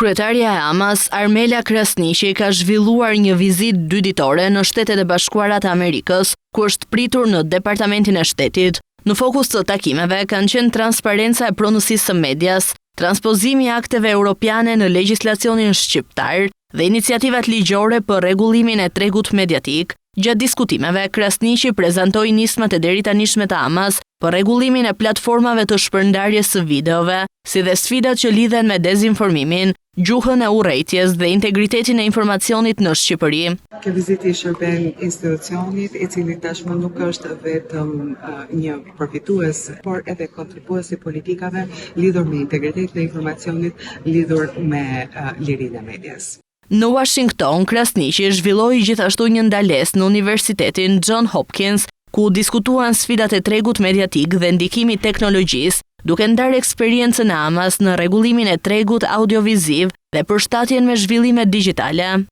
Kryetaria e Hamas, Armela Krasniqi, ka zhvilluar një vizitë 2 ditore në Shtetet e Bashkuara të Amerikës, ku është pritur në Departamentin e Shtetit. Në fokus të takimeve kanë qenë transparenca e pronësisë së medias, transpozimi i akteve europiane në legjislacionin shqiptar dhe iniciativat ligjore për rregullimin e tregut mediatik. Gjatë diskutimeve, Krasniqi prezantoi nismat e deritanishme të Hamas për rregullimin e platformave të shpërndarjes së videove, si dhe sfidat që lidhen me dezinformimin, gjuhën e urrejtjes dhe integritetin e informacionit në Shqipëri. Kjo vizitë i shërben institucionit i cili tashmë nuk është vetëm një përfitues, por edhe kontribues i politikave lidhur me integritetin e informacionit, lidhur me lirinë e medias. Në Washington, Krasniqi zhvilloi gjithashtu një ndalesë në Universitetin John Hopkins, ku diskutuan sfidat e tregut mediatik dhe ndikimit teknologjisë, duke ndarë eksperiencën e Hamas në rregullimin e tregut audioviziv dhe përshtatjen me zhvillimet digjitale.